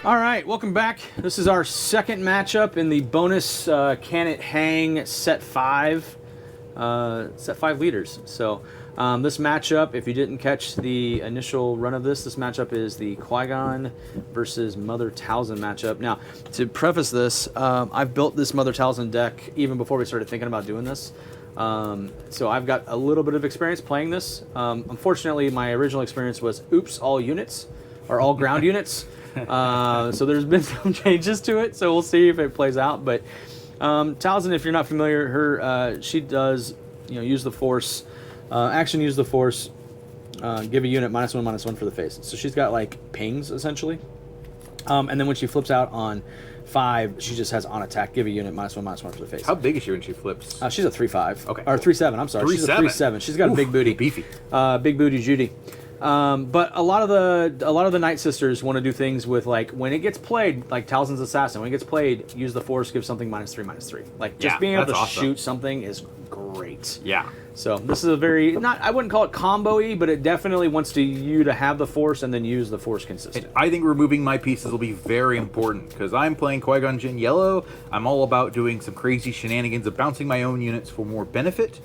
All right, welcome back. This is our second matchup in the bonus Can It Hang set 5 leaders. So this matchup, if you didn't catch the initial run of this matchup is the QuiGon versus Mother Talzin matchup. Now, to preface this, I've built this Mother Talzin deck even before we started thinking about doing this. So I've got a little bit of experience playing this. Unfortunately, my original experience was oops, all units, or all ground units. So there's been some changes to it, so we'll see if it plays out. But Talzin, if you're not familiar, her she does use the force, action use the force, give a unit -1/-1 for the face. So she's got like pings essentially, and then when she flips out on 5, she just has on attack, give a unit -1/-1 for the face. How big is she when she flips? She's a 3/5. Okay, or 3/7. I'm sorry, she's a 3/7. She's got a big booty, beefy, big booty Judy. But a lot of the Night Sisters want to do things with like when it gets played, like Talzin's Assassin. When it gets played, use the Force, give something -3/-3. Like just being able to shoot something is great. Yeah. So this is a very I wouldn't call it combo-y, but it definitely wants you to have the Force and then use the Force consistently. I think removing my pieces will be very important because I'm playing QuiGon Jinn Yellow. I'm all about doing some crazy shenanigans of bouncing my own units for more benefit.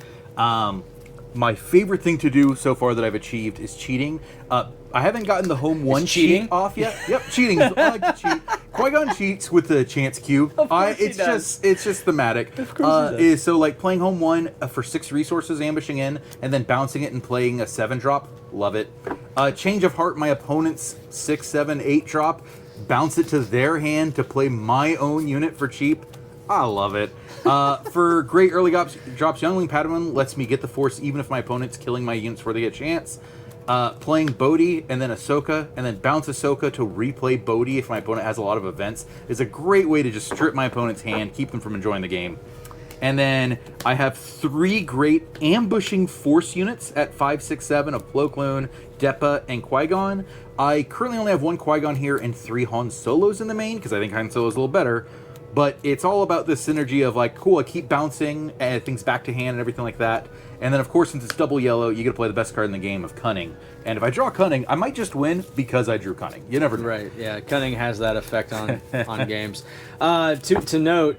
My favorite thing to do so far that I've achieved is cheating. I haven't gotten the home one cheat off yet. Yep, cheating. I like to cheat. QuiGon cheats with the chance cube. It's just thematic. Of course he does. So like playing home 1 for 6 resources, ambushing in, and then bouncing it and playing a 7-drop. Love it. Change of heart, my opponent's 6, 7, 8 drop. Bounce it to their hand to play my own unit for cheap. I love it. For great early drops, Youngling Padawan lets me get the Force even if my opponent's killing my units before they get a chance. Playing Bodhi and then Ahsoka, and then bounce Ahsoka to replay Bodhi if my opponent has a lot of events is a great way to just strip my opponent's hand, keep them from enjoying the game. And then I have 3 great ambushing Force units at 5, 6, 7 of Plo Koon, Depa, and QuiGon. I currently only have 1 QuiGon here and 3 Han Solos in the main because I think Han Solo's a little better. But it's all about this synergy of like, cool, I keep bouncing things back to hand and everything like that. And then, of course, since it's double yellow, you get to play the best card in the game of Cunning. And if I draw Cunning, I might just win because I drew Cunning. You never know. Right, yeah. Cunning has that effect on games. To note,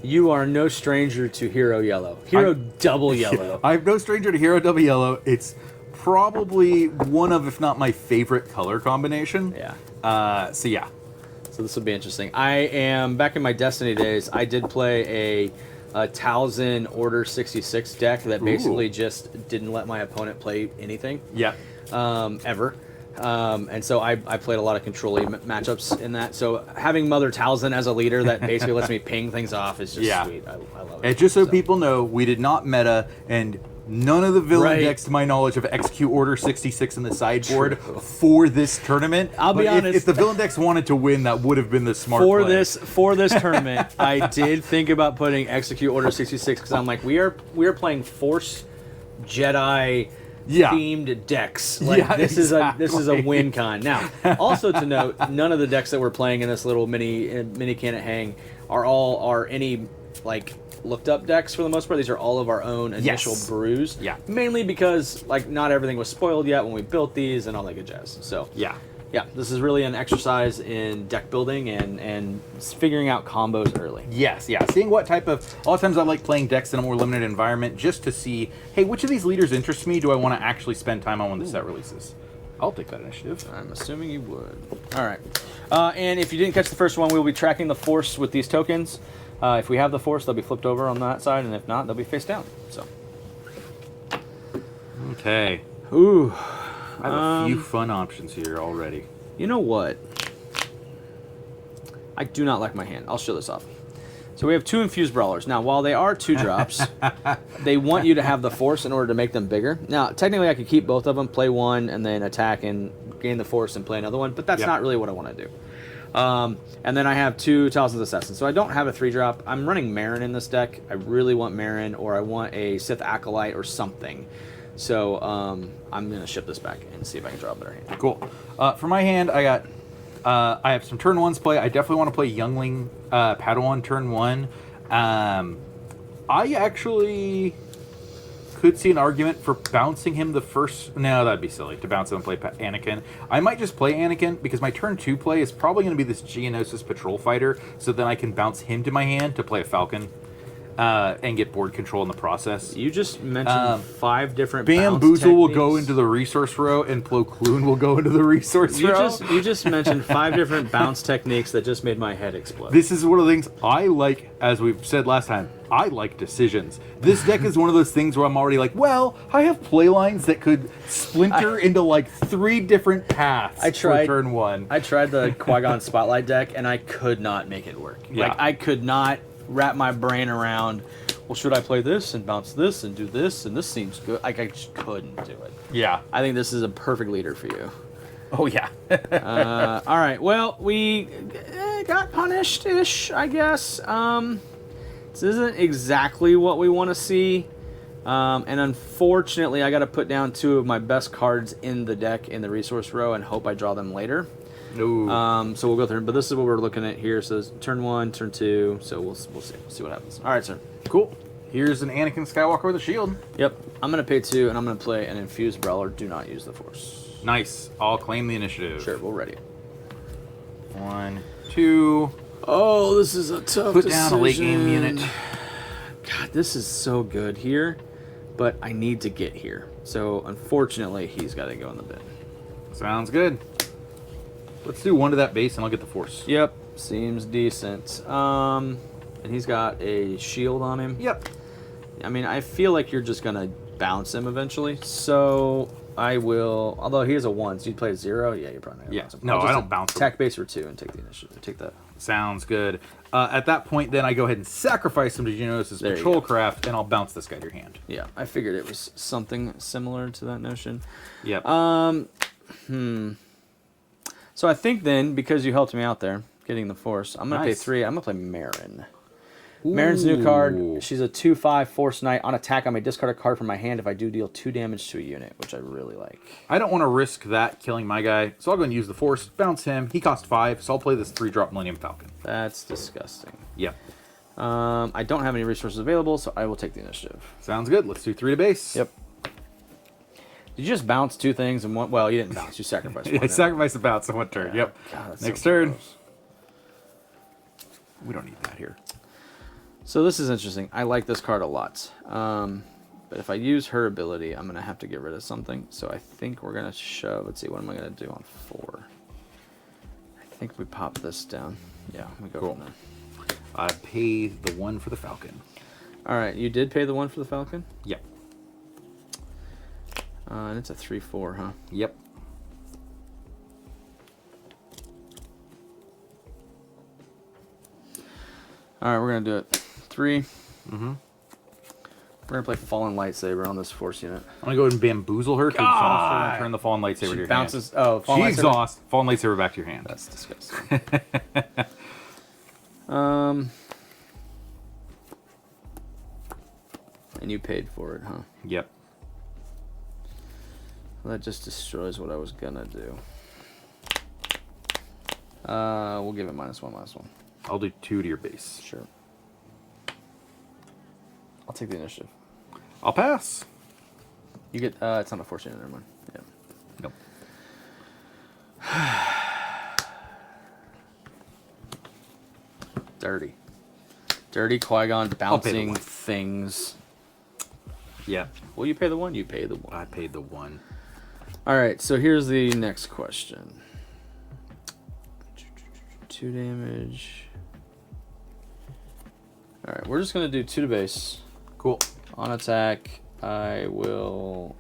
you are no stranger to Hero Yellow. Hero Double Yellow. I'm no stranger to Hero Double Yellow. It's probably one of, if not my favorite color combination. Yeah. So, yeah. So this will be interesting. I am back in my Destiny days. I did play a Talzin Order 66 deck that basically just didn't let my opponent play anything. Yeah. Ever. And so I played a lot of control-y matchups in that. So having Mother Talzin as a leader that basically lets me ping things off is just sweet. I love it. And just so people know, we did not meta, and none of the villain decks, to my knowledge, have execute Order 66 in the sideboard for this tournament. I'll be honest. If the villain decks wanted to win, that would have been the smart play. For this tournament, I did think about putting execute Order 66 because I'm like, we are playing Force Jedi themed decks. Like this is a win con. Now, also to note, none of the decks that we're playing in this little mini Can It Hang are any like looked up decks for the most part. These are all of our own initial brews. Yeah. Mainly because like not everything was spoiled yet when we built these and all that good jazz. So yeah, this is really an exercise in deck building and figuring out combos early. Yes, yeah. Seeing what type of... A lot of times I like playing decks in a more limited environment just to see, hey, which of these leaders interests me? Do I want to actually spend time on when the set releases? I'll take that initiative. I'm assuming you would. All right. And if you didn't catch the first one, we'll be tracking the Force with these tokens. If we have the Force, they'll be flipped over on that side, and if not, they'll be face down. So. Okay. Ooh. I have a few fun options here already. You know what? I do not like my hand. I'll show this off. So we have 2 Infused Brawlers. Now, while they are 2 drops, they want you to have the Force in order to make them bigger. Now, technically, I could keep both of them, play one, and then attack and gain the Force and play another one, but that's not really what I want to do. And then I have 2 Talzin's Assassins. So I don't have a 3-drop. I'm running Marin in this deck. I really want Marin, or I want a Sith Acolyte or something. So I'm going to ship this back and see if I can draw a better hand. Cool. For my hand, I have some turn 1s play. I definitely want to play Youngling Padawan turn 1. I actually... could see an argument for bouncing him the first. No, that'd be silly to bounce him and play Anakin. I might just play Anakin because my turn 2 play is probably going to be this Geonosis Patrol Fighter, so then I can bounce him to my hand to play a Falcon and get board control in the process. You just mentioned 5 different Bamboozle will go techniques. into the resource row, and Plo Koon will go into the resource row. You just mentioned 5 different bounce techniques that just made my head explode. This is one of the things I like, as we've said last time, I like decisions. This deck is one of those things where I'm already like, well, I have play lines that could splinter into like 3 different paths for turn 1. I tried the QuiGon Spotlight deck, and I could not make it work. Yeah. Like, I could not wrap my brain around, well, should I play this and bounce this and do this, and this seems good. Like, I just couldn't do it. Yeah. I think this is a perfect leader for you. Oh, yeah. All right, well, we got punished-ish, I guess. This isn't exactly what we want to see. And unfortunately, I got to put down 2 of my best cards in the deck in the resource row and hope I draw them later. Ooh. So we'll go through, but this is what we're looking at here. So it's turn 1, turn 2. So we'll see what happens. All right, sir. Cool. Here's an Anakin Skywalker with a shield. Yep. I'm gonna pay 2, and I'm gonna play an infused brawler. Do not use the force. Nice. I'll claim the initiative. Sure, we're ready. 1, 2. Oh, this is a tough Put down a late game decision. unit. God, this is so good here, but I need to get here. So unfortunately, he's got to go in the bin. Sounds good. Let's do 1 to that base, and I'll get the force. Yep, seems decent. And he's got a shield on him. Yep. I mean, I feel like you're just gonna bounce him eventually. So I will. Although he has a 1, so you play a 0. Yeah, you're probably not gonna bounce him. No, I'll just I don't bounce him. attack base for 2 and take the initiative. Take that. Sounds good. At that point, then I go ahead and sacrifice him to Geonosis There you Patrol go. Craft, and I'll bounce this guy to your hand. Yeah, I figured it was something similar to that notion. Yep. So I think then, because you helped me out there, getting the force, I'm going to Nice. pay 3. I'm going to play Marin. Marin's new card. She's a 2/5 Force Knight. On attack, I may discard a card from my hand if I do deal 2 damage to a unit, which I really like. I don't want to risk that killing my guy, so I'll go and use the force, bounce him. He costs 5, so I'll play this 3-drop Millennium Falcon. That's disgusting. Yep. I don't have any resources available, so I will take the initiative. Sounds good. Let's do 3 to base. Yep. Did you just bounce 2 things in one? Well, you didn't bounce. You sacrificed one. I sacrifice the bounce on 1 turn. Yeah. Yep. God, that's Next so turn. gross. We don't need that here. So this is interesting. I like this card a lot. But if I use her ability, I'm going to have to get rid of something. So I think we're going to shove. Let's see, what am I going to do on 4? I think we pop this down. Yeah, we go from there. I pay the 1 for the Falcon. All right, you did pay the 1 for the Falcon? Yep. And it's a 3/4, huh? Yep. All right, we're going to do it. 3. Mm-hmm. We're going to play Fallen Lightsaber on this force unit. I'm going to go ahead and bamboozle her to exhaust her and turn the Fallen Lightsaber to your Bounces. hand. Oh, Fallen She Lightsaber. exhausts. Fallen Lightsaber back to your hand. That's disgusting. And you paid for it, huh? Yep. Well, that just destroys what I was gonna do. We'll give it -1, last one. I'll do 2 to your base. Sure. I'll take the initiative. I'll pass. You get. It's not a force unit. Never mind. Yeah. Nope. Dirty. Dirty Qui-Gon pay the bouncing 1. things. Yeah. Will you pay the 1? You pay the 1. I paid the 1. All right. So here's the next question. 2 damage. All right. We're just gonna do 2 to base. Cool. On attack, I will.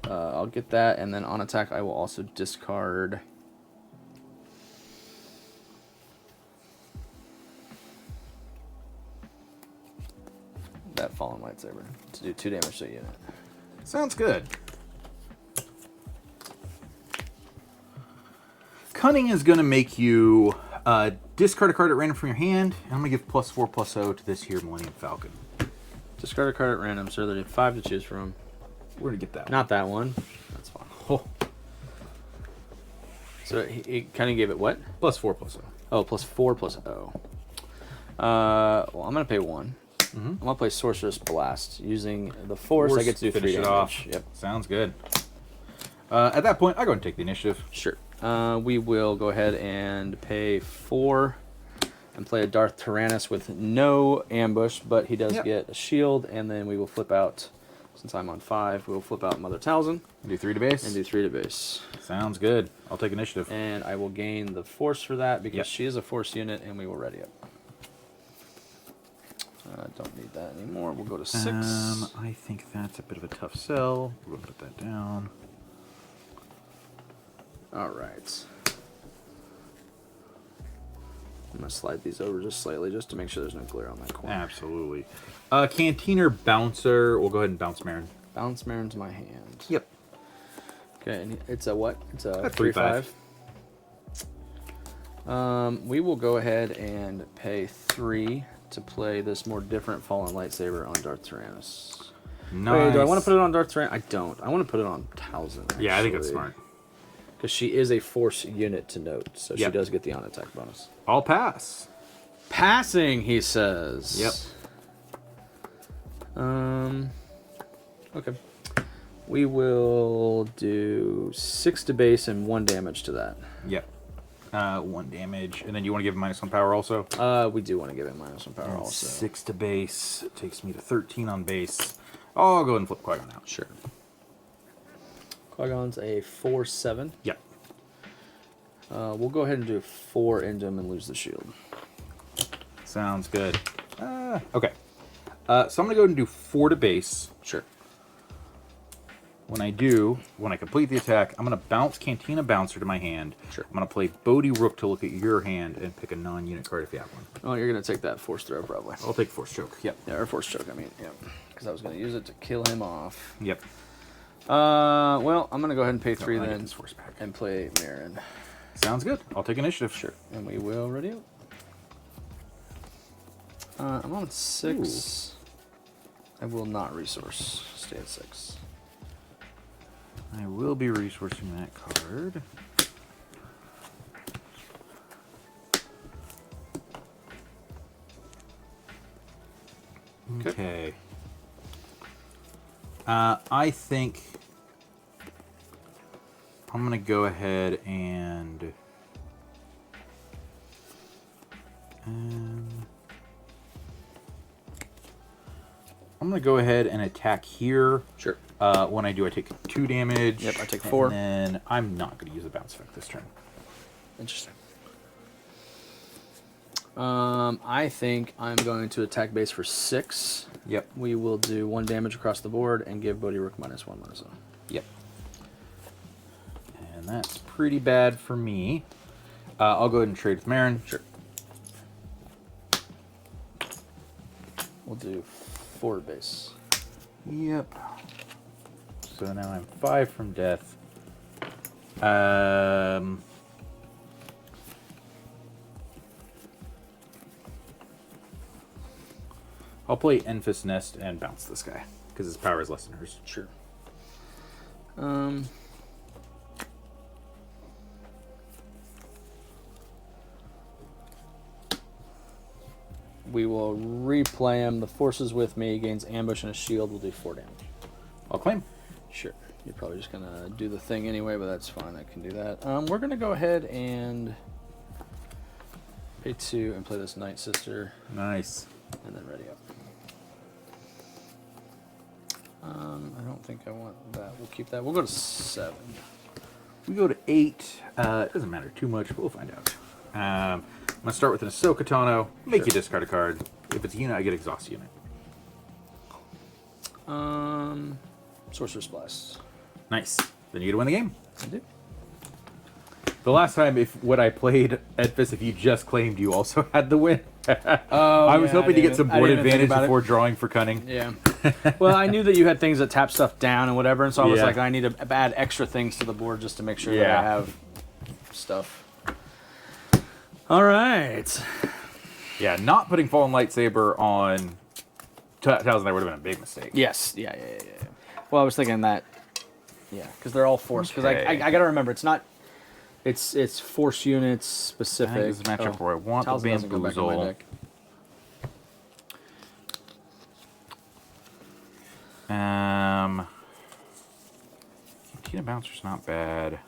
I'll get that, and then on attack, I will also discard. That Fallen Lightsaber to do 2 damage to a unit. Sounds good. Cunning is going to make you discard a card at random from your hand, and I'm going to give +4/+0 to this here Millennium Falcon. Discard a card at random, so there are 5 to choose from. Where to get that? Not that one. That's fine. Oh, So he kind of gave it what? +4/+0. Oh, +4/+0. Well, I'm gonna pay 1. I'm gonna play Sorceress Blast using the Force. I get to do 3 finish it damage. off. Yep. Sounds good. At that point, I go ahead and take the initiative. Sure. We will go ahead and pay 4 and play a Darth Tyrannus with no ambush, but he does get a shield, and then we will flip out, since I'm on 5, we will flip out Mother Talzin. Do 3 to base? And do 3 to base. Sounds good. I'll take initiative. And I will gain the Force for that, because she is a Force unit, and we will ready up. Don't need that anymore. We'll go to 6. I think that's a bit of a tough sell. We'll put that down. All right. I'm going to slide these over just slightly, just to make sure there's no glare on that corner. Absolutely. Canteen Bouncer. We'll go ahead and bounce Marin. Bounce Marin to my hand. Yep. Okay, and it's a what? It's a 3/5. 3/5. We will go ahead and pay 3 to play this more different Fallen Lightsaber on Darth Tyrannus. Nice. Wait, do I want to put it on Darth Tyrannus? I don't. I want to put it on Talzin. Yeah, I think that's smart. Because she is a Force unit to note, so she does get the on-attack bonus. I'll pass. Passing, he says. Yep. Okay. We will do 6 to base and 1 damage to that. Yep. 1 damage. And then you want to give him -1 power also? We do want to give it -1 power And also. 6 to base. It takes me to 13 on base. I'll go ahead and flip QuiGon out. Sure. QuiGon's a 4/7. Yep. We'll go ahead and do 4 into him and lose the shield. Sounds good. Okay. So I'm going to go ahead and do 4 to base. Sure. When I complete the attack, I'm going to bounce Cantina Bouncer to my hand. Sure. I'm going to play Bodhi Rook to look at your hand and pick a non-unit card if you have one. Oh, you're going to take that Force Throw, probably. I'll take Force Choke. Yep. Yeah, or Force Choke, I mean. Yeah. Because I was going to use it to kill him off. Yep. Well, I'm going to go ahead and pay 3 I get then this Force back. and play Marin. Sounds good. I'll take initiative. Sure. And we will ready up. I'm on 6. Ooh. I will not resource. Stay at 6. I will be resourcing that card. Okay. I think I'm going to go ahead and I'm going to go ahead and attack here. Sure. When I do, I take 2 damage. Yep, I take 4. And then I'm not going to use a bounce effect this turn. Interesting. I think I'm going to attack base for 6. Yep. We will do 1 damage across the board and give Bodhi Rook -1/-1. Yep. And that's pretty bad for me. I'll go ahead and trade with Marin. Sure. We'll do 4 base. Yep. So now I'm 5 from death. I'll play Enfys Nest and bounce this guy because his power is less than hers. Sure. We will replay him. The Force is with me. Gains ambush and a shield. We'll do 4 damage. I'll claim. Sure. You're probably just gonna do the thing anyway, but that's fine. I can do that. We're gonna go ahead and pay 2 and play this Night Sister. Nice. And then ready up. I don't think I want that. We'll keep that. We'll go to 7. We go to 8. It doesn't matter too much, but we'll find out. I'm going to start with an Ahsoka Tano. Make you discard a card. If it's a unit, I get exhaust unit. Sorcerer's Blast. Nice. Then you get to win the game. I do. The last time, when I played Edfis, if you just claimed, you also had the win. Oh, I was hoping to get some board advantage before drawing for cunning. Yeah. Well, I knew that you had things that tap stuff down and whatever, and so I was like, I need to add extra things to the board just to make sure that I have stuff. All right. Yeah, not putting Fallen Lightsaber on Talzin there would have been a big mistake. Yes. Yeah. Well, I was thinking that. Yeah, because they're all Force. Because I got to remember, it's not. It's Force units specific. I think this is a matchup where I want the Talzin doesn't go back in my Bamboozle. deck. Bouncer's not bad.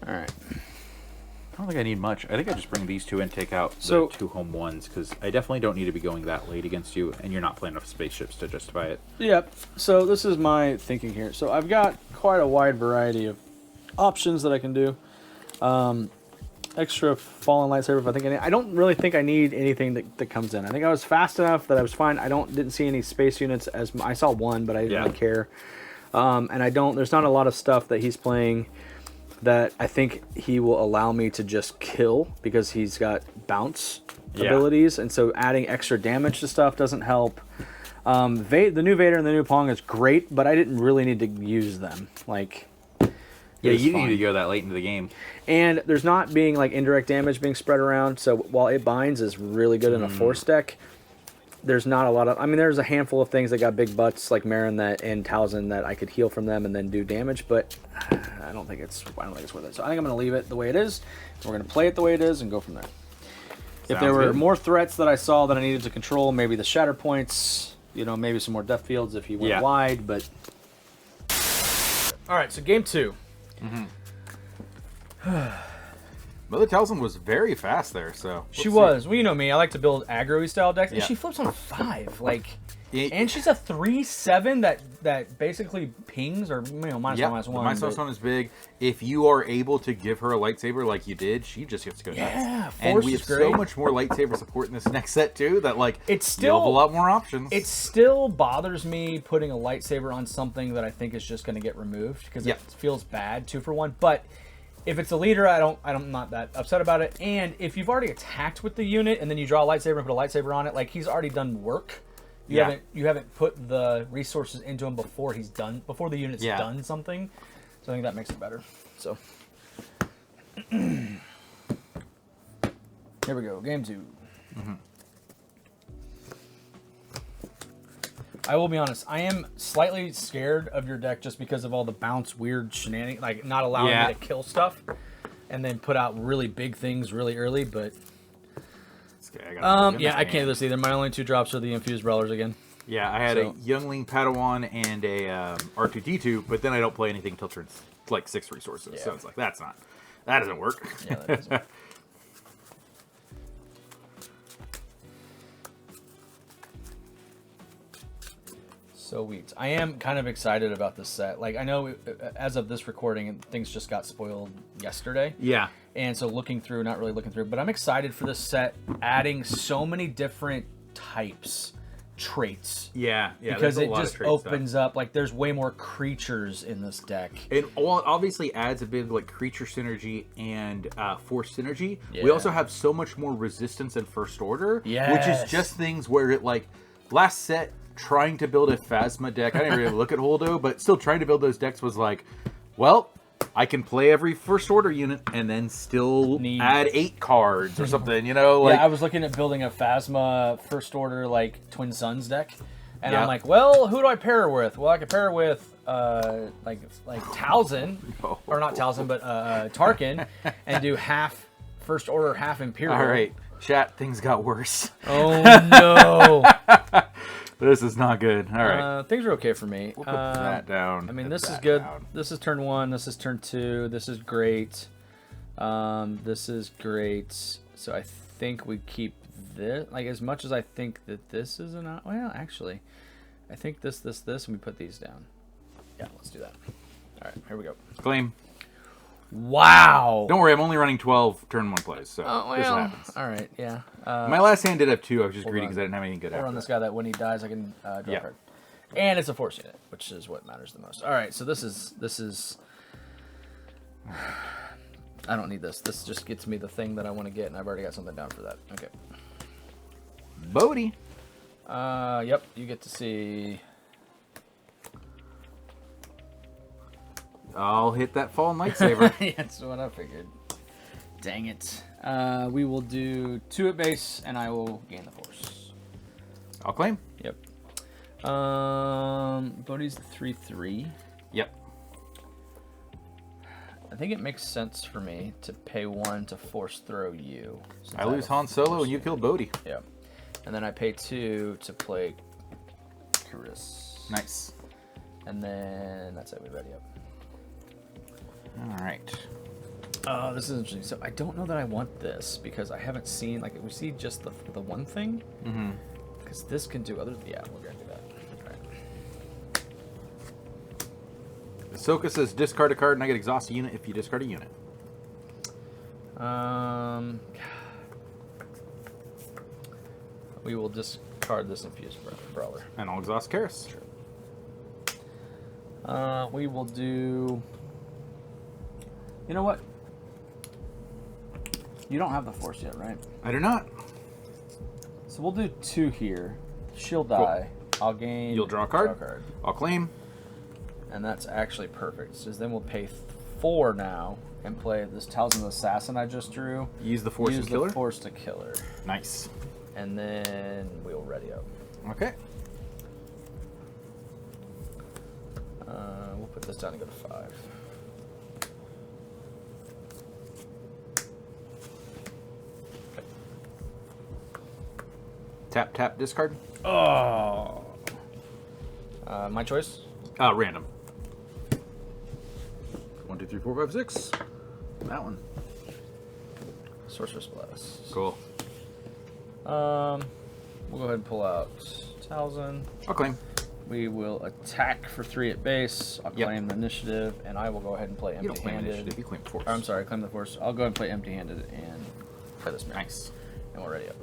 All right. I don't think I need much. I think I just bring these two and take out So- the 2 home ones, because I definitely don't need to be going that late against you, and you're not playing enough spaceships to justify it. Yep. So this is my thinking here. So I've got quite a wide variety of options that I can do. Extra fallen lightsaber if I think I don't really think I need anything that comes in. I think I was fast enough that I was fine. I didn't see any space units I saw one, but I didn't really care. And there's not a lot of stuff that he's playing that I think he will allow me to just kill because he's got bounce abilities, and so adding extra damage to stuff doesn't help. The new Vader and the new Pong is great, but I didn't really need to use them. Like, Yeah, you need to go that late into the game. and there's not being like indirect damage being spread around. So while it binds is really good in a force deck, there's not a lot of. I mean, there's a handful of things that got big butts like Marin and Talzin that I could heal from them and then do damage, but I don't think it's worth it. So I think I'm going to leave it the way it is. We're going to play it the way it is and go from there. If there were more threats that I saw that I needed to control, maybe the shatter points, maybe some more depth fields if he went wide, but. All right, so game 2. Mother Talzin was very fast there, so... She was. Well, you know me. I like to build aggro-y style decks. And she flips on a 5. And she's a 3/7 that basically pings, or minus one. Minus one is big. If you are able to give her a lightsaber like you did, she just gets to go nuts. Yeah, and we have so much more lightsaber support in this next set too that it's still you'll have a lot more options. It still bothers me putting a lightsaber on something that I think is just going to get removed because it feels bad 2-for-1. But if it's a leader, I'm not that upset about it. And if you've already attacked with the unit and then you draw a lightsaber and put a lightsaber on it, like he's already done work. You haven't put the resources into him before the unit's done something. So I think that makes it better. So here we go, game 2. I will be honest, I am slightly scared of your deck just because of all the bounce weird shenanigans, like not allowing me to kill stuff and then put out really big things really early, but I can't do this either. My only 2 drops are the infused brawlers again. Yeah, I had a youngling Padawan and a R2D2, but then I don't play anything until turn 6 resources. So it's like that doesn't work. Yeah, that doesn't. Sweet. I am kind of excited about this set. Like, I know as of this recording, things just got spoiled yesterday. Yeah. And so not really looking through, but I'm excited for this set, adding so many different traits. Yeah. Because it just opens up, like, there's way more creatures in this deck. It obviously adds a bit of, like, creature synergy and force synergy. Yeah. We also have so much more resistance and first order, which is just things where it, like, last set, trying to build a Phasma deck. I didn't really look at Holdo, but still trying to build those decks was like, well, I can play every first order unit and then still add 8 cards or something, Like, I was looking at building a Phasma first order, like, Twin Suns deck. And I'm like, well, who do I pair her with? Well, I could pair her with, like Talzin, or not Talzin, but Tarkin, and do half first order, half Imperial. All right, chat, things got worse. Oh, no. This is not good. All right. Things are okay for me. We'll put that down. I mean, this is good. This is turn 1. This is turn 2. This is great. This is great. So I think we keep this. Like, as much as I think that this is an... Well, actually, I think this, and we put these down. Yeah, let's do that. All right, here we go. Claim. Wow. Don't worry, I'm only running 12 turn 1 plays, so this happens. All right, yeah. My last hand did have 2. I was just greedy because I didn't have anything good after on this guy that when he dies, I can draw a card. And it's a force unit, which is what matters the most. All right, so this is... I don't need this. This just gets me the thing that I want to get, and I've already got something down for that. Okay. Bodhi. Yep, you get to see... I'll hit that fallen lightsaber. That's what I figured. Dang it. We will do 2 at base, and I will gain the force. I'll claim. Yep. Bodhi's the 3/3. Yep. I think it makes sense for me to pay 1 to force throw you. I lose Han Solo and you kill Bodhi. Yep. And then I pay 2 to play Chris. Nice. And then that's it. We ready up. All right. Oh, this is interesting. So I don't know that I want this because I haven't seen, like, we see just the one thing. Mm-hmm. Because this can do other. Yeah, we're gonna do that. All right. Ahsoka says discard a card and I get exhaust a unit if you discard a unit. We will discard this infused brawler. And I'll exhaust Karis. Sure. We will do. You know what? You don't have the force yet, right? I do not. So we'll do 2 here. She'll die. Cool. I'll gain. You'll draw a card. I'll claim. And that's actually perfect. So then we'll pay 4 now and play this Talzin Assassin I just drew. Use the force to kill her. Use the force to kill her. Nice. And then we'll ready up. Okay. We'll put this down and go to 5. Tap, tap, discard. Oh. My choice? Random. 1, 2, 3, 4, 5, 6. That one. Sorceress Blast. Cool. We'll go ahead and pull out Talzin. I'll claim. We will attack for 3 at base. I'll claim the initiative, and I will go ahead and play You don't claim empty-handed. initiative, you claim force. I'm sorry, claim the force. I'll go ahead and play empty-handed and play this mirror. Nice. And we're ready up.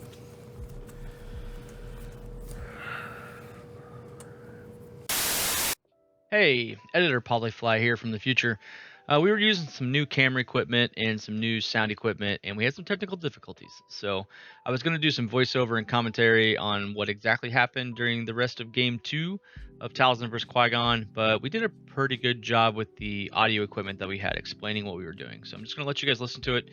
Hey, Editor Polyfly here from the future. We were using some new camera equipment and some new sound equipment, and we had some technical difficulties. So I was going to do some voiceover and commentary on what exactly happened during the rest of Game 2 of Talzin vs. QuiGon, but we did a pretty good job with the audio equipment that we had explaining what we were doing. So I'm just going to let you guys listen to it.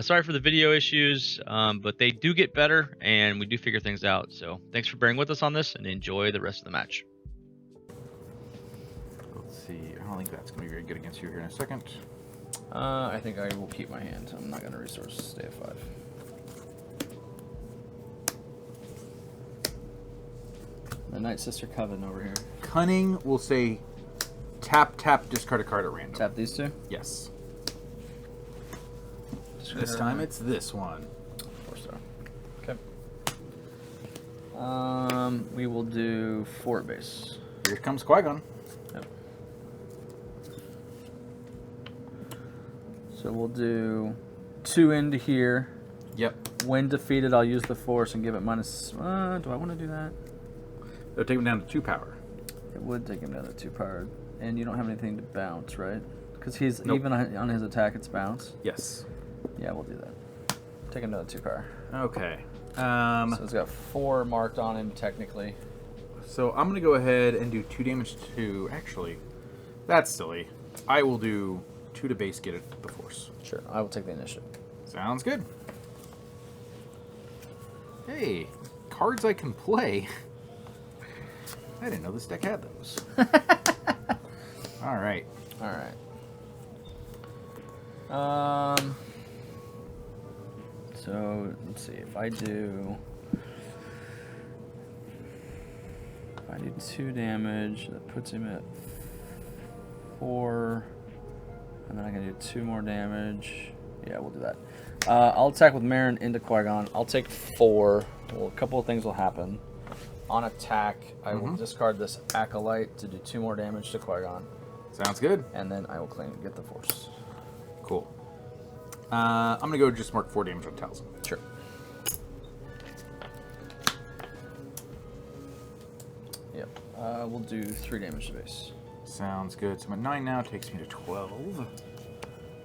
Sorry for the video issues, but they do get better, and we do figure things out. So thanks for bearing with us on this, and enjoy the rest of the match. See, I don't think that's going to be very good against you here in a second. I think I will keep my hand. I'm not going to resource stay at 5. The Night Sister Coven over here. Cunning will say tap, tap, discard a card at random. Tap these 2? Yes. This time it's this one. 4-star. Okay. We will do 4 at base. Here comes QuiGon. Yep. So we'll do 2 into here. Yep. When defeated, I'll use the force and give it minus. Do I want to do that? They'll take him down to 2 power. It would take him down to 2 power, and you don't have anything to bounce, right? Because he's Nope. even on his attack, it's bounce. Yes. Yeah, we'll do that. Take him down to 2 power. Okay. So it's got 4 marked on him technically. So I'm going to go ahead and do 2 damage to... Actually, that's silly. I will do 2 to base, get it the force. Sure, I will take the initiative. Sounds good. Hey, cards I can play. I didn't know this deck had those. All right. All right. So let's see if I do 2 damage, that puts him at 4, and then I can do 2 more damage. Yeah, we'll do that. I'll attack with Marin into QuiGon. I'll take 4. Well, a couple of things will happen. On attack, I will discard this Acolyte to do 2 more damage to QuiGon. Sounds good. And then I will get the force. Cool. I'm going to go just mark 4 damage on Talzin. Sure. Yep. We'll do 3 damage to base. Sounds good. So I'm at 9 now, takes me to 12.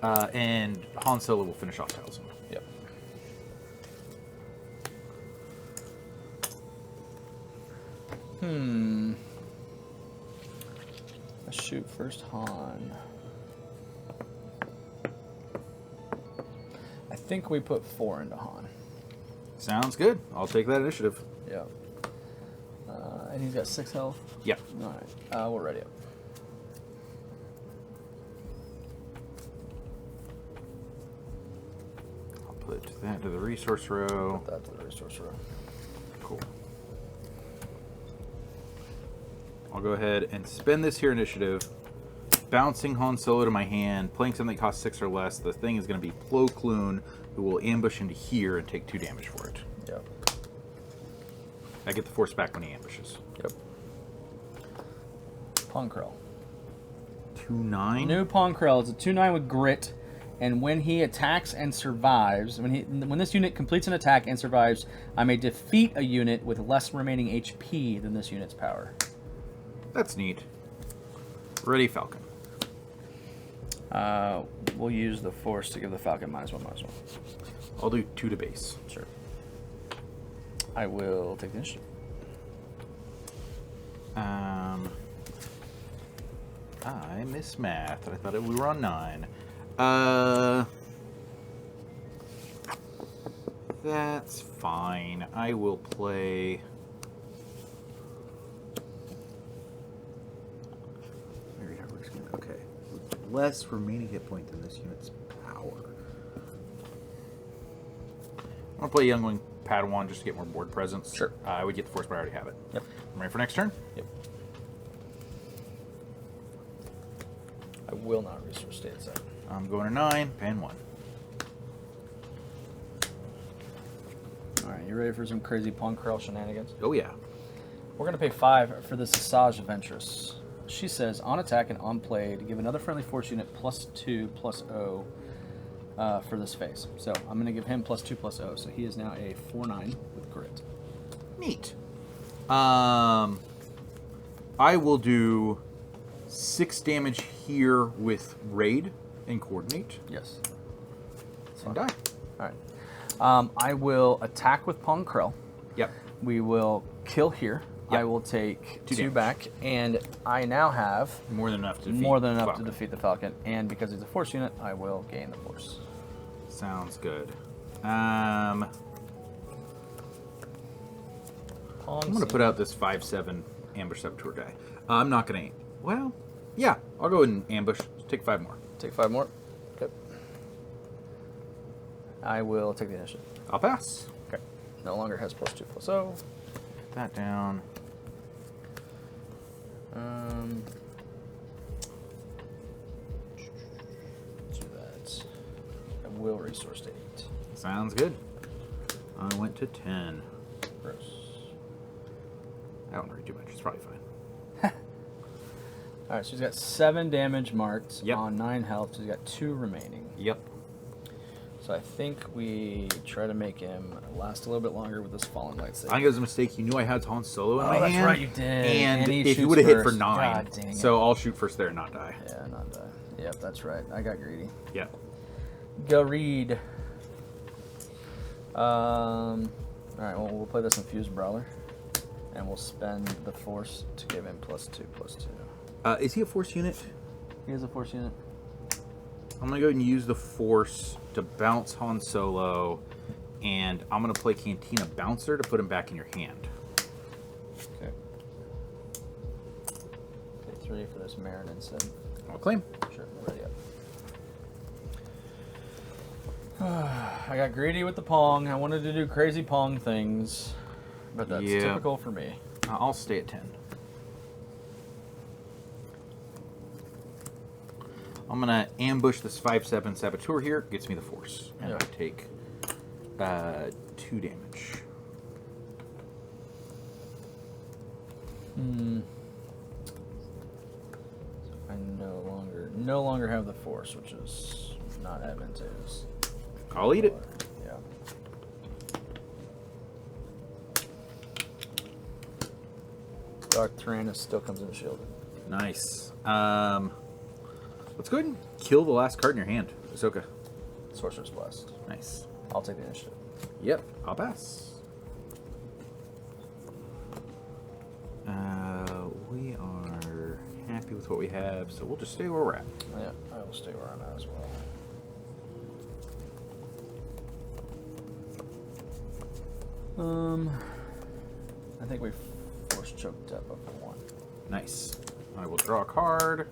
And Han Solo will finish off Talzin. Yep. Let's shoot first Han. I think we put 4 into Han. Sounds good. I'll take that initiative. Yep. And he's got 6 health. Yep. All right. We're ready up. I'll put that to the resource row. Put that to the resource row. Cool. I'll go ahead and spend this here initiative, bouncing Han Solo to my hand, playing something that costs 6 or less. The thing is going to be Plo Koon, who will ambush into here and take 2 damage for it. Yep. I get the force back when he ambushes. Yep. Ponkrell. 2/9. New Ponkrell is a 2/9 with grit, and when he attacks and survives, when this unit completes an attack and survives, I may defeat a unit with less remaining HP than this unit's power. That's neat. Ready, Falcon. We'll use the force to give the Falcon -1/-1. I'll do 2 to base. Sure. I will take the initiative. I miss math. I thought we were on 9. That's fine. I will play. Okay. Less remaining hit point than this unit's power. I'm gonna play Youngling Padawan just to get more board presence. Sure. I would get the force, but I already have it. Yep. I'm ready for next turn. Yep. I will not resource state set. I'm going to 9, pan 1. All right, you ready for some crazy Ponkrell shenanigans? Oh yeah. We're going to pay 5 for the Sasaj Ventress. She says, on attack and on play, to give another friendly force unit +2/+0 for this phase. So I'm going to give him +2/+0. So he is now a 4/9 with grit. Neat. I will do 6 damage here with raid and coordinate. Yes. And die. All right. I will attack with Ponkrell. Yep. We will kill here. Yep. I will take 2 damage. back, and I now have More than enough to defeat to defeat the Falcon. And because he's a force unit, I will gain the force. Sounds good. I'm going to put out this 5/7 ambush saboteur guy. I'm not going to. Well, yeah, I'll go ahead and ambush. Take 5 more. Take 5 more. Okay. I will take the initiative. I'll pass. Okay. No longer has +2/+0. Put that down. Do that. I will resource state. Sounds good. I went to 10. Gross. I don't read too much. It's probably fine. All right, so he's got 7 damage marked Yep. on 9 health. So he's got 2 remaining. Yep. So I think we try to make him last a little bit longer with this fallen lightsaber. I think it was a mistake. You knew I had Han Solo in my that's hand. right, you did. And he if you shoots would have hit for first. 9, God dang it. so I'll shoot first there and not die. Yeah, not die. Yep, that's right. I got greedy. Yeah. Go read. All right, well, we'll play this infused brawler, and we'll spend the force to give him +2/+2. Is he a force unit? He is a force unit. I'm going to go ahead and use the force to bounce Han Solo, and I'm going to play Cantina Bouncer to put him back in your hand. Okay. Pay 3 for this Marin instead. I'll claim. Sure, ready up. I got greedy with the Pong. I wanted to do crazy Pong things, but that's typical for me. I'll stay at 10. I'm going to ambush this 5/7 saboteur here. Gets me the force. And I take 2 damage. I no longer have the force, which is not advantageous. I'll eat it. Yeah. Dark Tyrannus still comes in shielded. Nice. Let's go ahead and kill the last card in your hand, Ahsoka. Sorcerer's Blast. Nice. I'll take the initiative. Yep, I'll pass. We are happy with what we have, so we'll just stay where we're at. Yeah, I will stay where I'm at as well. I think we force choked up for 1. Nice. I will draw a card.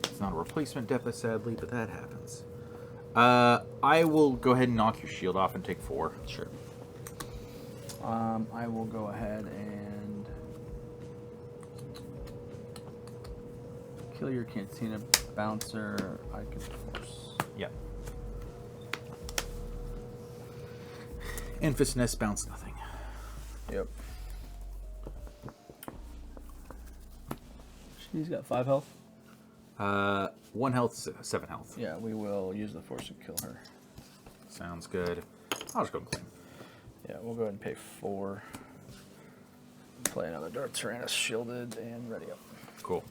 It's not a replacement Depa, sadly, but that happens. I will go ahead and knock your shield off and take 4. Sure. I will go ahead and Kill your Cantina bouncer. I can force. Yep. And Fist Nest bounce nothing. Yep. She's got 5 health. 1 health, 7 health. Yeah, we will use the force to kill her. Sounds good. I'll just go and claim. Yeah, we'll go ahead and pay 4. Play another Dark Tyrannus, shielded and ready up. Cool.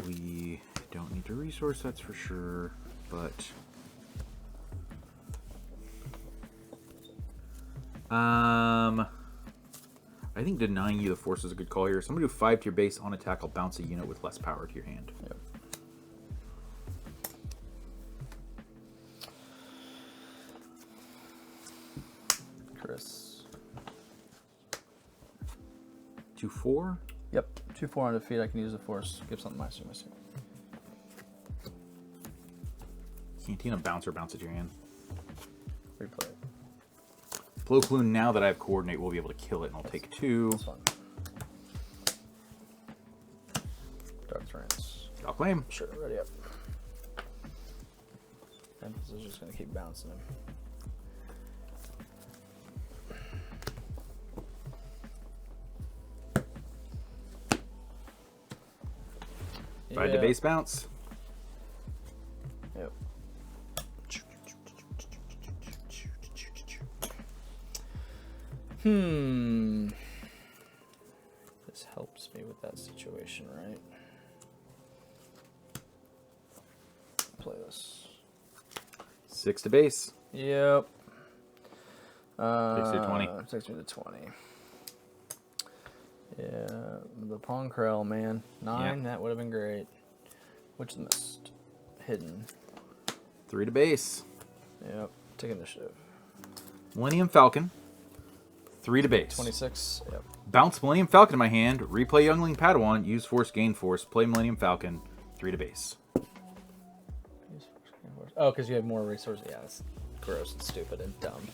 We don't need to resource, that's for sure, but I think denying you the force is a good call here. Somebody do 5 to your base on attack. I'll bounce a unit with less power to your hand. Yep. Chris. 2/4. Yep. 2/4 on defeat. I can use the force. Give something my suit. Cantina bouncer, bounce at your hand. Replay it. Blow Clue, now that I have coordinate, we'll be able to kill it, and I'll take 2. That's fun. Dark Tyrannus. I'll claim. Sure, ready up. Emphasis is just going to keep bouncing him. By the base bounce. Yep. This helps me with that situation, right? Play this. 6 to base. Yep. 6 to 20. 6 to 20. Yeah, the Pawn Krell, man. 9, that would have been great. Witch of the Mist. Hidden. 3 to base. Yep. Take initiative. Millennium Falcon. 3 to base. 26. Yep. Bounce Millennium Falcon in my hand. Replay Youngling Padawan. Use Force, gain Force. Play Millennium Falcon. 3 to base. Oh, because you have more resources. Yeah, that's gross and stupid and dumb.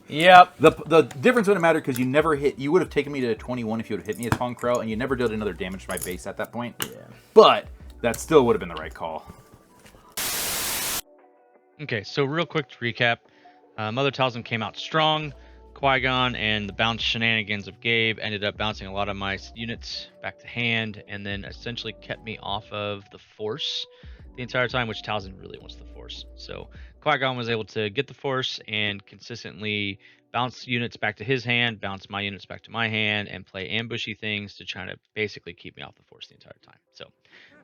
Yep. The difference wouldn't matter because you never hit. You would have taken me to 21 if you would have hit me as Pawn Krell, and you never did another damage to my base at that point. Yeah. But that still would have been the right call. Okay, so real quick to recap. Mother Talzin came out strong. QuiGon and the bounce shenanigans of Gabe ended up bouncing a lot of my units back to hand, and then essentially kept me off of the Force the entire time, which Talzin really wants the Force. So QuiGon was able to get the Force and consistently bounce units back to his hand, bounce my units back to my hand, and play ambushy things to try to basically keep me off the Force the entire time. So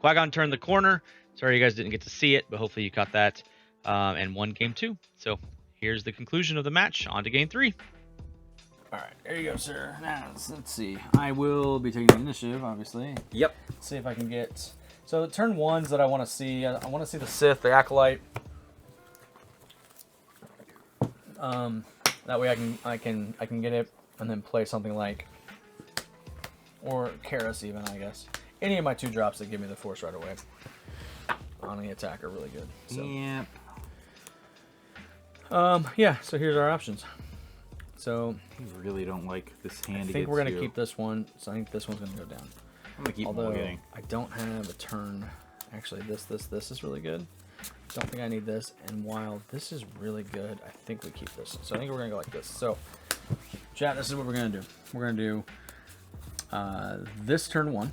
QuiGon turned the corner. Sorry you guys didn't get to see it, but hopefully you caught that, and won game 2. So here's the conclusion of the match. On to game 3. All right, there you go, sir. Now, let's see. I will be taking the initiative, obviously. Yep. Let's see if I can get... So the turn 1s that I want to see, I want to see the Sith, the Acolyte. That way I can get it and then play something like, or Karis even, I guess. Any of my 2 drops that give me the Force right away on the attack are really good. So. Yep. Yeah. So here's our options. So You really don't like this hand. I think we're gonna keep this one. So I think this one's gonna go down. I'm gonna keep Although getting. I don't have a turn. Actually, this is really good. Don't think I need this. And while this is really good, I think we keep this. So I think we're gonna go like this. So, chat, this is what we're gonna do. We're gonna do this turn 1.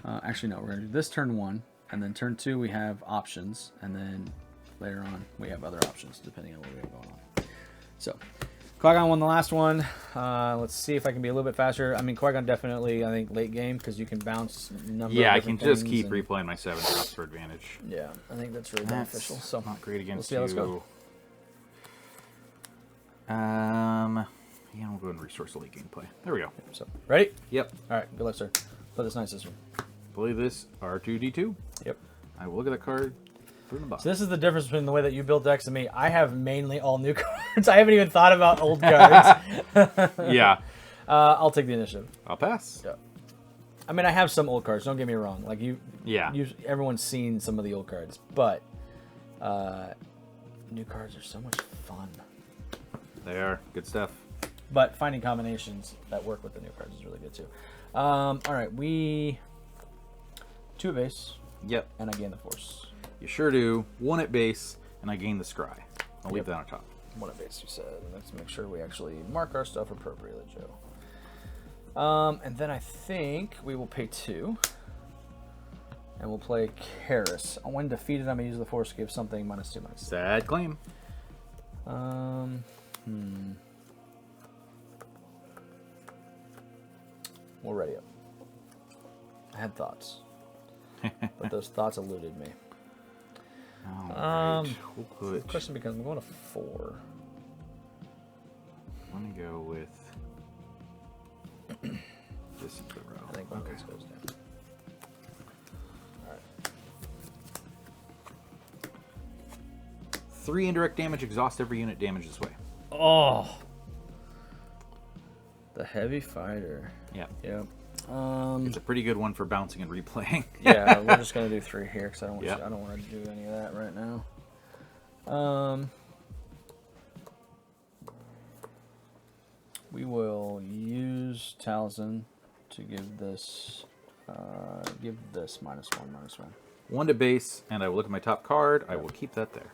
Actually, no, we're gonna do this turn 1, and then turn 2 we have options, and then later on we have other options depending on what we have going on. So, QuiGon won the last one. Let's see if I can be a little bit faster. I mean, QuiGon definitely, I think, late game because you can bounce number. Yeah, of I can different just things keep and- replaying my 7 drops for advantage. Yeah, I think that's really That's beneficial. So not great against see how this you. goes. Yeah, we'll go and resource the late game play. There we go. So ready? Yep. All right, good luck, sir. Play this nice system. Play this R2D2. Yep. I will look at the card. Put it in the box. So this is the difference between the way that you build decks and me. I have mainly all new cards. I haven't even thought about old cards. Yeah. I'll take the initiative. I'll pass. Yeah. I mean, I have some old cards. Don't get me wrong. Like Yeah. everyone's seen some of the old cards, but New cards are so much fun. They are good stuff. But finding combinations that work with the new cards is really good too. All right, we 2 at base. Yep. And I gain the force. You sure do. 1 at base, and I gain the scry. I'll leave that on top. 1 at base, you said. Let's make sure we actually mark our stuff appropriately, Joe. And then I think we will pay 2. And we'll play Karis. When defeated, I'm going to use the force to give something -2/-2. Sad claim. We're ready up. I had thoughts. But those thoughts eluded me. Alright. We'll The put... question becomes, I'm going to 4. I'm going to go with... this into the row. I think one of those goes down. Alright. 3 indirect damage, exhaust every unit damage this way. Oh! The heavy fighter. Yeah. Yep. It's a pretty good one for bouncing and replaying. Yeah, we're just gonna do 3 here because I don't Yep. want to do any of that right now. We will use Talzin to give this -1/-1. 1 to base, and I will look at my top card. I will keep that there.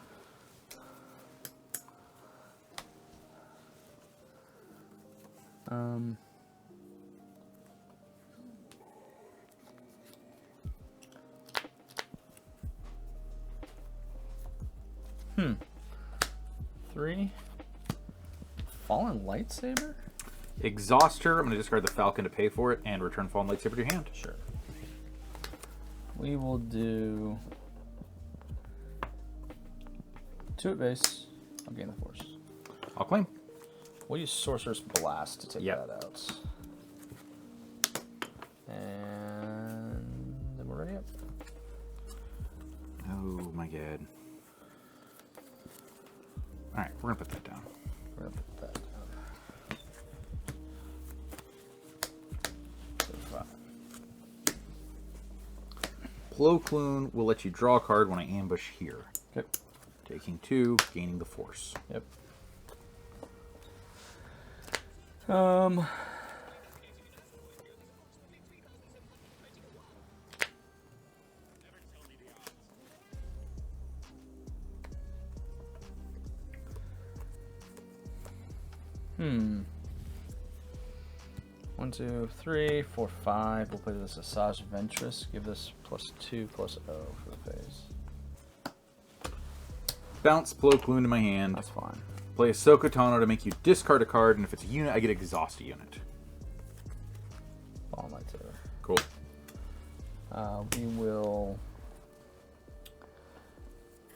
Three. Fallen lightsaber. Exhaust her. I'm going to discard the Falcon to pay for it, and return Fallen Lightsaber to your hand. Sure. We will do 2 at base. I'll gain the force. I'll claim. We'll use Sorcerer's Blast to take Yep. that out. And then we're ready up. Oh my god. Alright, we're going to put that down. We're gonna put that down. So 5. Plo Kloon will let you draw a card when I ambush here. Okay. Taking 2, gaining the force. Yep. One, 2, 3, 4, 5. We'll play this Asajj Ventress. Give this +2/+0 for the phase. Bounce Plo Kloon to my hand. That's fine. Play Ahsoka Tano to make you discard a card, and if it's a unit, I get exhaust a unit. Fallen lightsaber. Cool. We will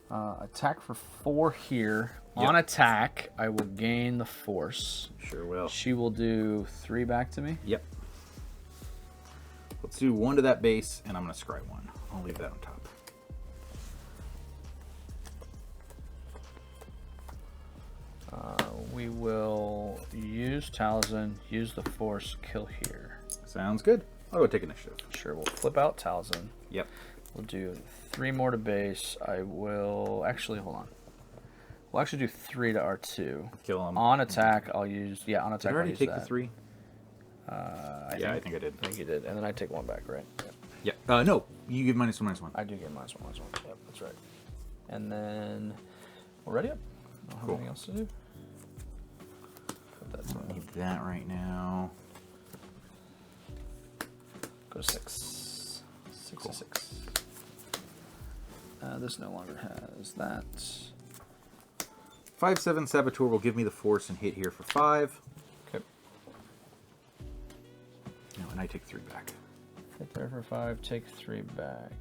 attack for 4 here. Yep. On attack, I will gain the force. Sure will. She will do 3 back to me. Yep. Let's do 1 to that base, and I'm going to scry 1. I'll leave that on top. We will use Talzin, use the force, kill here. Sounds good. I'll go take initiative. Sure, we'll flip out Talzin. Yep. We'll do 3 more to base. I will actually hold on. We'll actually do 3 to R2. Kill him. On attack, I'll use on Did attack. I already I'll use take that. the 3? I think I did. I think you did, and then I take 1 back, right? Yep. Yeah. No, you give -1/-1. I do get -1/-1. Yep, that's right. And then we're ready up. I don't have Cool. anything else to do. Put that down. Need that right now. Go to 6. 6 Cool. to 6. This no longer has that. 5/7 Saboteur will give me the force and hit here for 5. Okay. No, and I take 3 back. Hit there for 5. Take 3 back.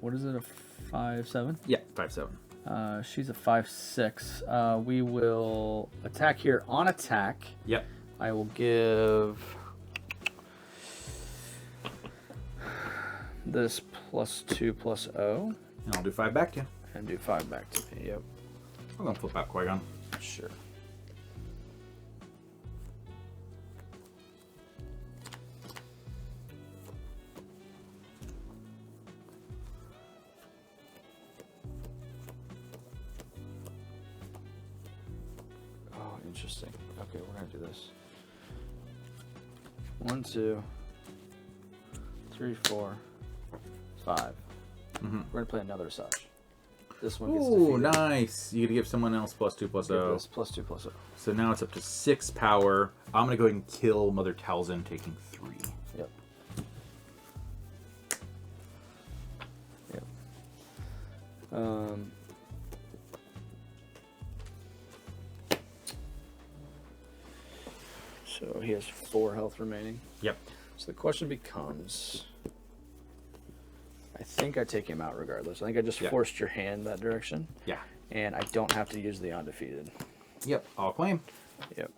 What is it? A 5/7? Yeah, 5/7. She's a 5/6. We will attack here on attack. Yep. I will give this +2/+0 And I'll do 5 back to you. and do 5 back to me. Yep. I'm going to flip out QuiGon. Sure. Interesting. Okay, we're gonna do this. 1, 2, 3, 4, 5. We're gonna play another Asajj. This one gets Ooh, defeated. nice. You get to give someone else +2/+0. This +2/+0. So now it's up to 6 power. I'm gonna go ahead and kill Mother Talzin, taking 3. Yep. Yep. So he has 4 health remaining. Yep. So the question becomes, I think I take him out regardless. I think I just forced your hand that direction. Yeah. And I don't have to use the undefeated. Yep. I'll claim. Yep.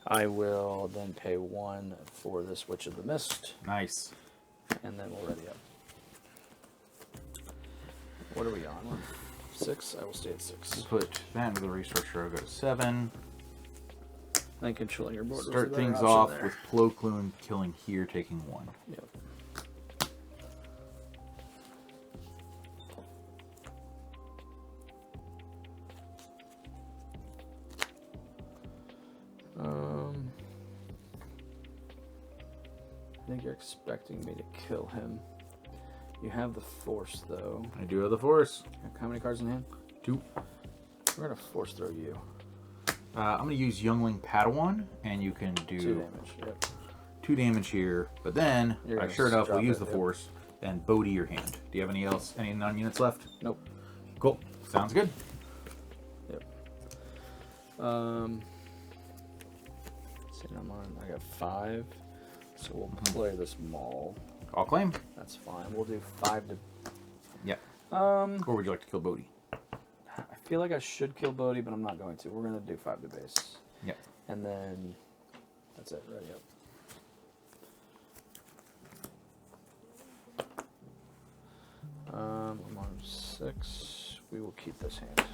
I will then pay 1 for this Witch of the Mist. Nice. And then we'll ready up. What are we on? We're 6? I will stay at 6. Put that into the restructure. I'll go to 7. I think controlling your board was Start the better things option off there. with Plo killing here, taking 1. Yep. I think you're expecting me to kill him. You have the Force, though. I do have the Force. How many cards in hand? 2. We're gonna Force throw you. I'm going to use Youngling Padawan, and you can do 2 damage. Yep. 2 damage here. But then, You're gonna sure enough, we'll drop use it, the yep. Force and Bodhi your hand. Do you have any non-units left? Nope. Cool. Sounds good. Yep. See, I got 5. So we'll play this Maul. I'll claim. That's fine. We'll do 5 to. Yeah. Or would you like to kill Bodhi? I feel like I should kill Bodhi, but I'm not going to. We're gonna do 5 to base. Yep. And then that's it. Ready up. I'm on 6. We will keep this hand.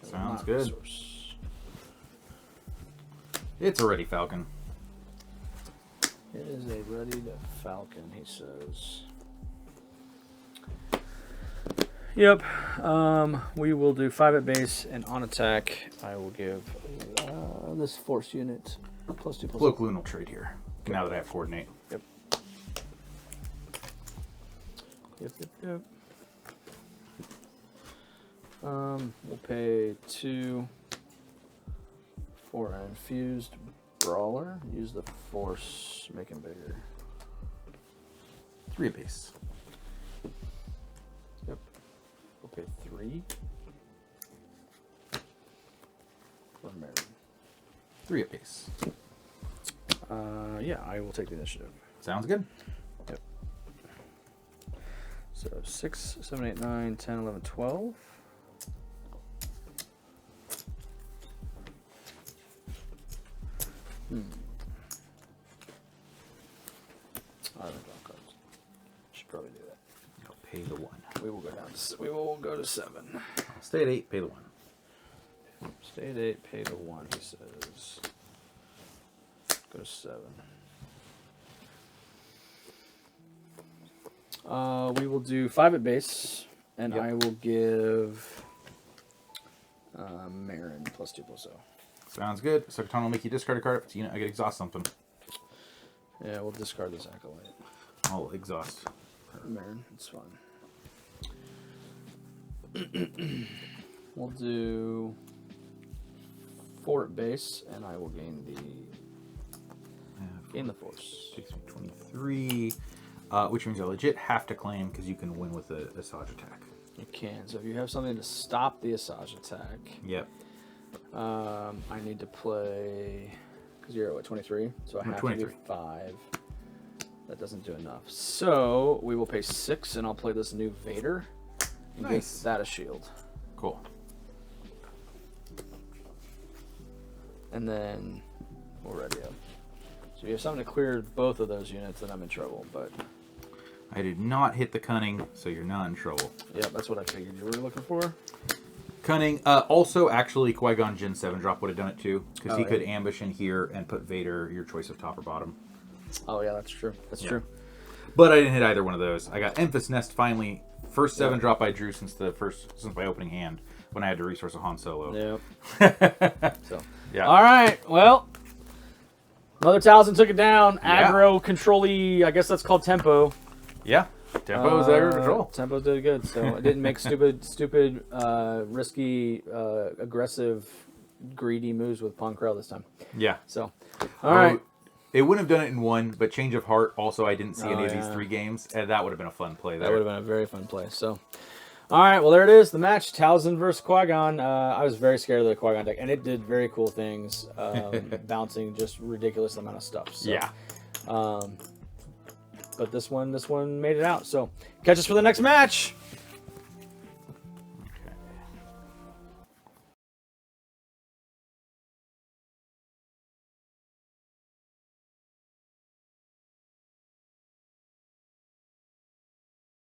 Sounds Not good. resource. It's already Falcon. It is a ready to Falcon, he says. Yep. We will do 5 at base, and on attack, I will give this Force unit +2/+2. Plo will trade here. Now that I have Coordinate. Yep. Yep. We'll pay 2 for an infused brawler. Use the Force, make him bigger. 3 base. Yep. We'll pay 3 for Mary. 3 at base. Yeah, I will take the initiative. Sounds good. Yep. So 6, 7, 8, 9, 10, 11, 12. I don't draw cards. Should probably do that. I'll pay the 1. We will go down. We will go to 7. I'll stay at 8, pay the 1. Stay at 8, pay to 1. He says. Go to 7. We will do 5 at base, and Yep. I will give Marin +2/+0. Sounds good. Secretarian will make you discard a card. If it's a unit, I get exhaust something. Yeah, we'll discard this Acolyte. I'll exhaust. Marin, it's fine. We'll do 4 at base, and I will gain the Force. Takes me 23, which means I legit have to claim because you can win with a Asajj attack. You can. So if you have something to stop the Asajj attack, Yep. I need to play, because you're at what, 23? So I have to 23. do 5. That doesn't do enough. So we will pay 6, and I'll play this new Vader. And Nice. give that a shield. Cool. And then we'll ready up. So if you have something to clear both of those units, then I'm in trouble. But I did not hit the cunning, so you're not in trouble. yeah, that's what I figured you were looking for. Cunning. Also, actually, QuiGon Jinn 7-drop would have done it too, because he yeah. could ambush in here and put Vader, your choice of top or bottom. Oh yeah, that's true. That's true. But I didn't hit either one of those. I got Emphas Nest finally. First 7-drop I drew since my opening hand when I had to resource a Han Solo. Yep. So Yeah. All right. Well, Mother Talzin took it down. Yeah. Aggro, control-y, I guess that's called tempo. Yeah. Tempo is aggro control. Tempo did good, so it didn't make stupid, risky, aggressive, greedy moves with Pawn Corral this time. Yeah. So, all right. It wouldn't have done it in one, but Change of Heart also I didn't see any of these yeah. 3 games, and that would have been a fun play there. That would have been a very fun play. So, all right, well, there it is, the match, Talzin versus QuiGon. I was very scared of the QuiGon deck, and it did very cool things, bouncing just ridiculous amount of stuff. So, yeah. But this one made it out. So, catch us for the next match.